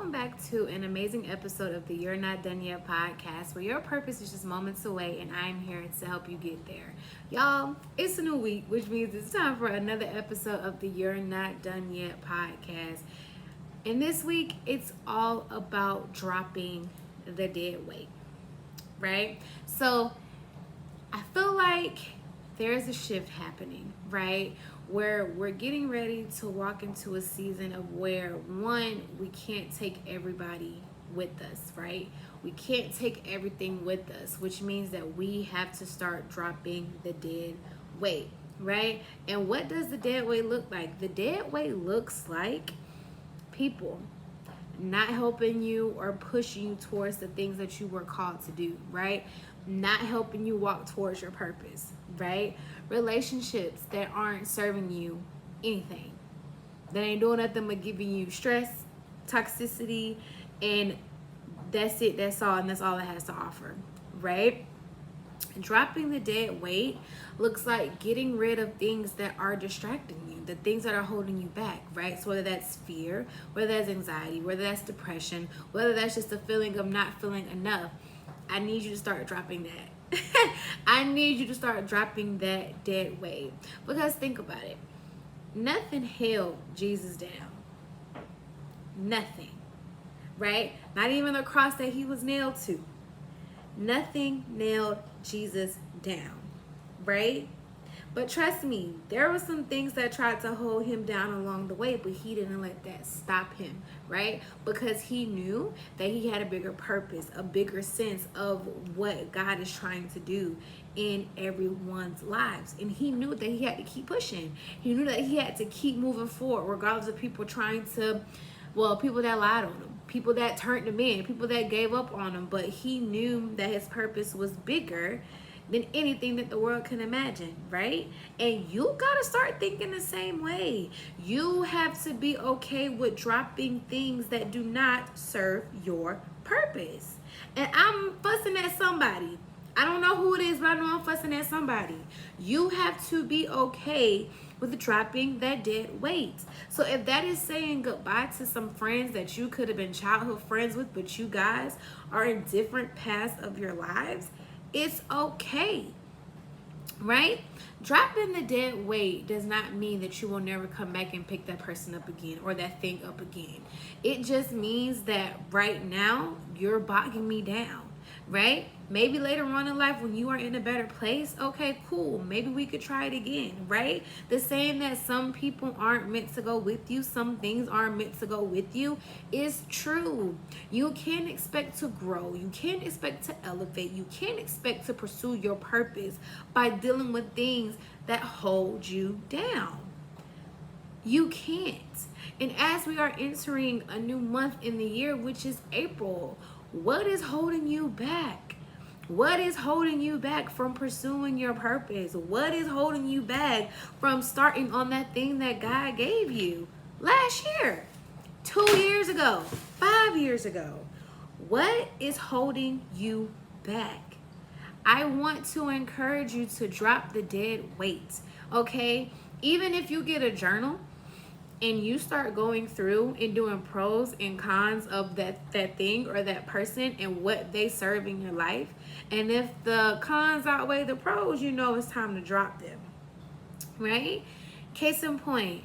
welcome back to an amazing episode of the You're Not Done Yet podcast, where your purpose is just moments away and I'm here to help you get there. Y'all, it's a new week, which means it's time for another episode of the You're Not Done Yet podcast. And this week, it's all about dropping the dead weight, right? So I feel like there's a shift happening, right? Where we're getting ready to walk into a season of where, one, we can't take everybody with us, right? We can't take everything with us, which means that we have to start dropping the dead weight, right? And what does the dead weight look like? The dead weight looks like people not helping you or pushing you towards the things that you were called to do, right? Not helping you walk towards your purpose, right? Relationships that aren't serving you anything, that ain't doing nothing but giving you stress, toxicity, and that's it, that's all, and that's all it has to offer, right? Dropping the dead weight looks like getting rid of things that are distracting you, the things that are holding you back, right? So whether that's fear, whether that's anxiety, whether that's depression, whether that's just a feeling of not feeling enough, I need you to start dropping that. I need you to start dropping that dead weight. Because think about it. Nothing held Jesus down. Nothing. Right? Not even the cross that he was nailed to. Nothing nailed Jesus down. Right? But trust me, there were some things that tried to hold him down along the way, but he didn't let that stop him, right? Because he knew that he had a bigger purpose, a bigger sense of what God is trying to do in everyone's lives. And he knew that he had to keep pushing. He knew that he had to keep moving forward, regardless of people trying to, people that lied on him, people that turned him in, people that gave up on him. But he knew that his purpose was bigger than anything that the world can imagine, right? And you gotta start thinking the same way. You have to be okay with dropping things that do not serve your purpose. And I'm fussing at somebody. I don't know who it is, but I know I'm fussing at somebody. You have to be okay with dropping that dead weight. So if that is saying goodbye to some friends that you could have been childhood friends with, but you guys are in different paths of your lives, it's okay, right? Dropping the dead weight does not mean that you will never come back and pick that person up again or that thing up again. It just means that right now you're bogging me down, right? Maybe later on in life when you are in a better place, okay, cool. Maybe we could try it again, right? The saying that some people aren't meant to go with you, some things aren't meant to go with you is true. You can't expect to grow. You can't expect to elevate. You can't expect to pursue your purpose by dealing with things that hold you down. You can't. And as we are entering a new month in the year, which is April, what is holding you back? What is holding you back from pursuing your purpose? What is holding you back from starting on that thing that God gave you last year, 2 years ago, 5 years ago? What is holding you back? I want to encourage you to drop the dead weight, okay? Even if you get a journal and you start going through and doing pros and cons of that thing or that person and what they serve in your life, and if the cons outweigh the pros, you know it's time to drop them, right? Case in point,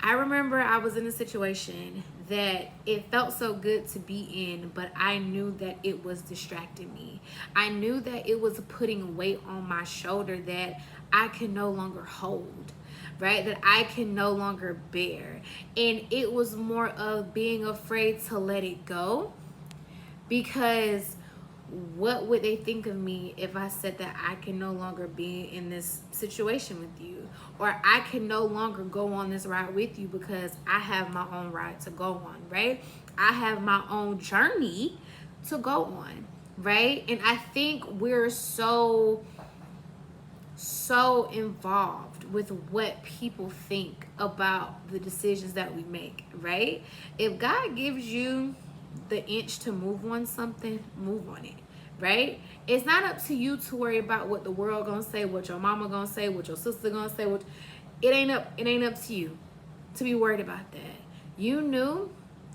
I remember I was in a situation that it felt so good to be in, but I knew that it was distracting me. I knew that it was putting weight on my shoulder that I could no longer hold, right? That I can no longer bear. And it was more of being afraid to let it go, because what would they think of me if I said that I can no longer be in this situation with you, or I can no longer go on this ride with you because I have my own ride to go on, right? I have my own journey to go on, right? And I think we're so involved with what people think about the decisions that we make, right? If God gives you the inch to move on something, move on it, right? It's not up to you to worry about what the world gonna say, what your mama gonna say, what your sister gonna say. It ain't up to you to be worried about that. You knew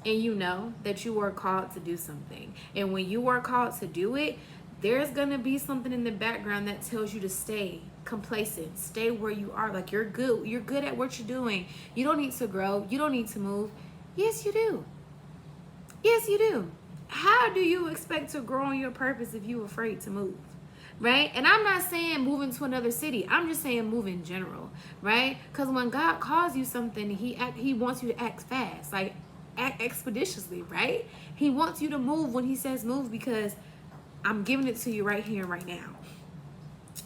and you know that you are called to do something. And when you are called to do it, there's going to be something in the background that tells you to stay complacent, stay where you are. Like, you're good at what you're doing. You don't need to grow. You don't need to move. Yes, you do. Yes, you do. How do you expect to grow in your purpose if you're afraid to move? Right? And I'm not saying moving to another city. I'm just saying move in general, right? Because when God calls you something, he wants you to act fast, like act expeditiously, right? He wants you to move when he says move, because I'm giving it to you right here, right now.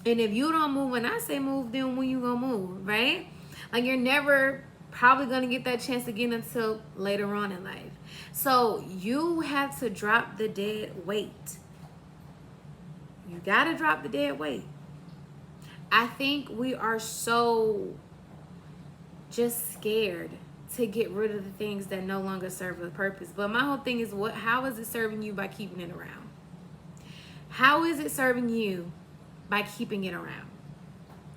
And if you don't move when I say move, then when you gonna move, right? Like, you're never probably gonna get that chance again until later on in life. So you have to drop the dead weight. You gotta drop the dead weight. I think we are so just scared to get rid of the things that no longer serve a purpose. But my whole thing is, how is it serving you by keeping it around? How is it serving you by keeping it around?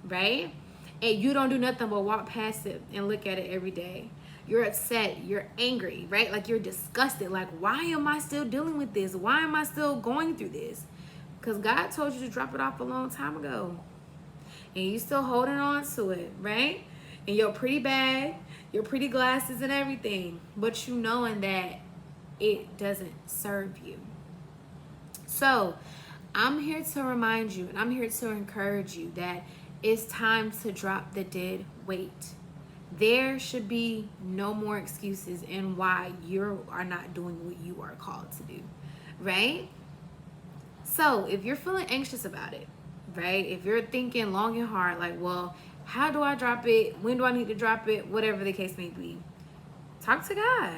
Right? And you don't do nothing but walk past it and look at it every day. You're upset, you're angry, right? Like, you're disgusted. Like, why am I still dealing with this? Why am I still going through this? Because God told you to drop it off a long time ago. And you still holding on to it, right? And your pretty bag, your pretty glasses and everything. But you knowing that it doesn't serve you. So I'm here to remind you, and I'm here to encourage you that it's time to drop the dead weight. There should be no more excuses in why you are not doing what you are called to do, right? So if you're feeling anxious about it, right? If you're thinking long and hard, like, well, how do I drop it? When do I need to drop it? Whatever the case may be. Talk to God.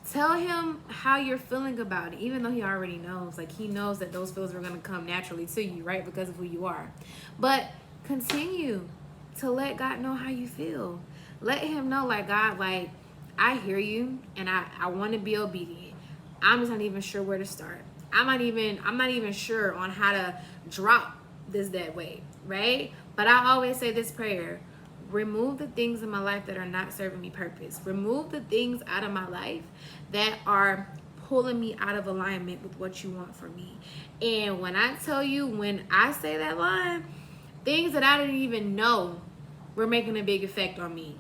Tell him how you're feeling about it, even though he already knows. Like, he knows that those feelings are going to come naturally to you, right? Because of who you are. But continue to let God know how you feel. Let him know, like, God, like, I hear you and I want to be obedient. I'm just not even sure where to start. I'm not even sure on how to drop this dead weight, right? But I always say this prayer: remove the things in my life that are not serving me purpose. Remove the things out of my life that are pulling me out of alignment with what you want for me. And when I tell you, when I say that line, things that I didn't even know were making a big effect on me,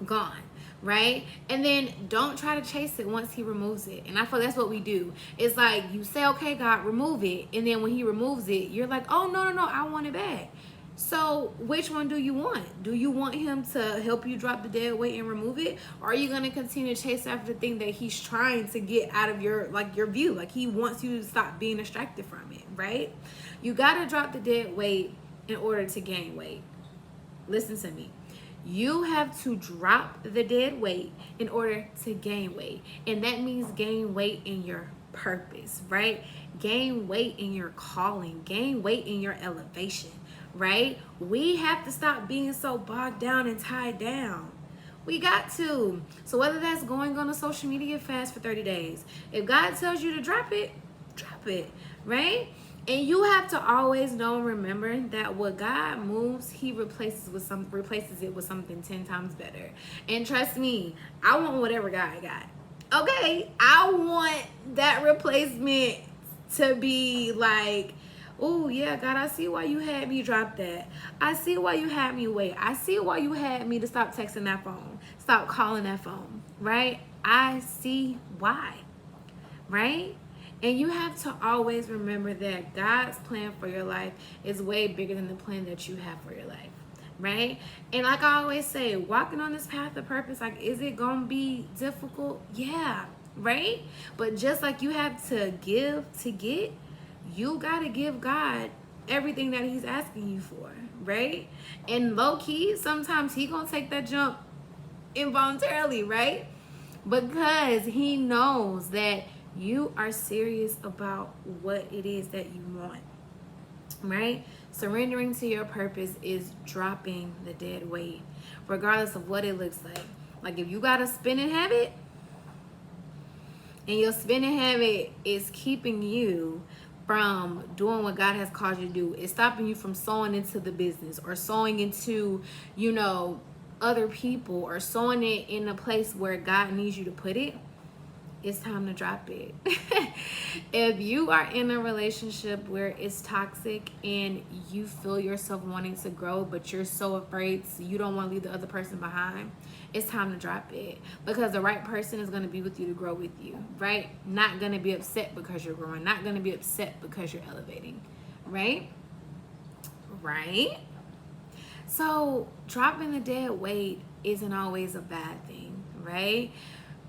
gone. Right? And then don't try to chase it once he removes it. And I feel that's what we do. It's like, you say, okay, God, remove it. And then when he removes it, you're like, oh, no, I want it back. So which one do you want? Do you want him to help you drop the dead weight and remove it? Or are you going to continue to chase after the thing that he's trying to get out of your view? Like, he wants you to stop being distracted from it, right? You got to drop the dead weight in order to gain weight. Listen to me. You have to drop the dead weight in order to gain weight. And that means gain weight in your purpose, right? Gain weight in your calling. Gain weight in your elevation, right? We have to stop being so bogged down and tied down. We got to. So whether that's going on a social media fast for 30 days, if God tells you to drop it, right? And you have to always know and remember that what God moves, he replaces it with something 10 times better. And trust me, I want whatever God got. Okay? I want that replacement to be like, oh yeah, God, I see why you had me drop that. I see why you had me wait. I see why you had me to stop texting that phone. Stop calling that phone, right? I see why, right? And you have to always remember that God's plan for your life is way bigger than the plan that you have for your life, right? And like I always say, walking on this path of purpose, like, is it going to be difficult? Yeah, right? But just like you have to give to get, you got to give God everything that he's asking you for, right? And low key, sometimes he going to take that jump involuntarily, right? Because he knows that you are serious about what it is that you want, right? Surrendering to your purpose is dropping the dead weight, regardless of what it looks like. Like, if you got a spending habit and your spending habit is keeping you from doing what God has called you to do, it's stopping you from sowing into the business or sowing into, other people or sowing it in a place where God needs you to put it, it's time to drop it. If you are in a relationship where it's toxic and you feel yourself wanting to grow, but you're so afraid, so you don't want to leave the other person behind, it's time to drop it, because the right person is going to be with you to grow with you, right? Not going to be upset because you're growing, not going to be upset because you're elevating, right? Right? So dropping the dead weight isn't always a bad thing, right?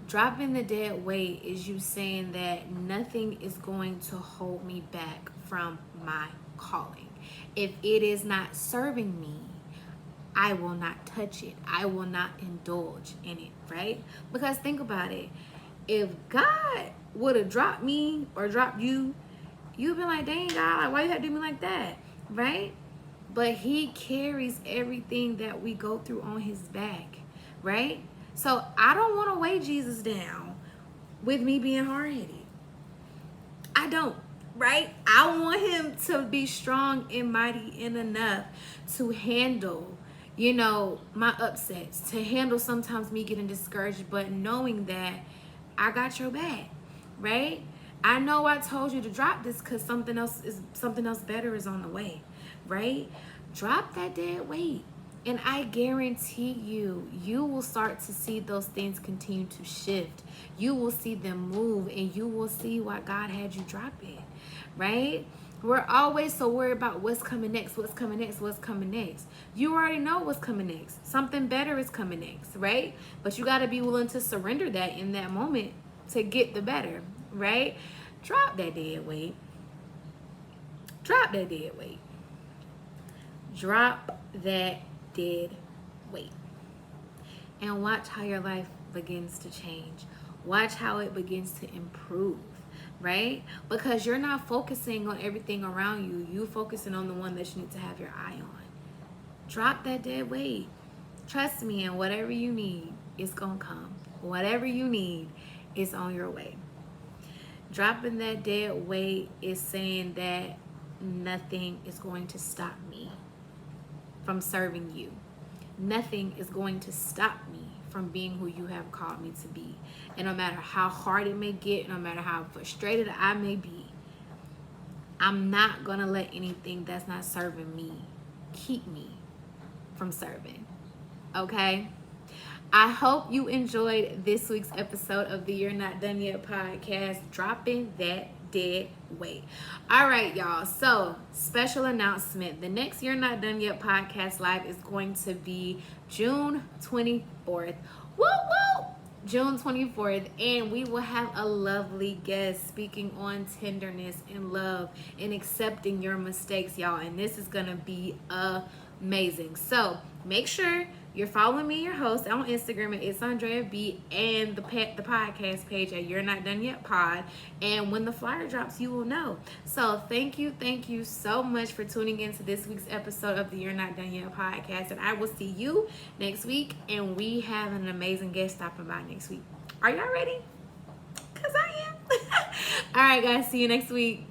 Dropping the dead weight is you saying that nothing is going to hold me back from my calling. If it is not serving me, I will not touch it. I will not indulge in it, right? Because think about it. If God would have dropped me or dropped you, you'd be like, dang, God, like, why you have to do me like that, right? But he carries everything that we go through on his back, right? So I don't want to weigh Jesus down with me being hard-headed. I don't, right? I want him to be strong and mighty and enough to handle, my upsets, to handle sometimes me getting discouraged, but knowing that I got your back, right? I know I told you to drop this because something else better is on the way, right? Drop that dead weight. And I guarantee you will start to see those things continue to shift. You will see them move, and you will see why God had you drop it, right? We're always so worried about what's coming next, what's coming next, what's coming next. You already know what's coming next. Something better is coming next, right? But you got to be willing to surrender that in that moment to get the better, right? Drop that dead weight. Drop that dead weight. Drop that dead weight, and watch how your life begins to change. Watch how it begins to improve, right? Because you're not focusing on everything around you. You're focusing on the one that you need to have your eye on. Drop that dead weight. Trust me, and whatever you need, it's gonna come. Whatever you need is on your way. Dropping that dead weight is saying that nothing is going to stop me from serving you. Nothing is going to stop me from being who you have called me to be. And no matter how hard it may get, no matter how frustrated I may be, I'm not going to let anything that's not serving me keep me from serving. Okay? I hope you enjoyed this week's episode of the You're Not Done Yet podcast, dropping that dead weight. All right, y'all. So, special announcement. The next You're Not Done Yet podcast live is going to be June 24th. Woo woo! June 24th, and we will have a lovely guest speaking on tenderness and love and accepting your mistakes, y'all. And this is gonna be amazing. So make sure you're following me, your host, on Instagram at It's Andrea B, and the podcast page at You're Not Done Yet Pod. And when the flyer drops, you will know. So thank you so much for tuning in to this week's episode of the You're Not Done Yet podcast. And I will see you next week. And we have an amazing guest stopping by next week. Are y'all ready? Because I am. All right, guys. See you next week.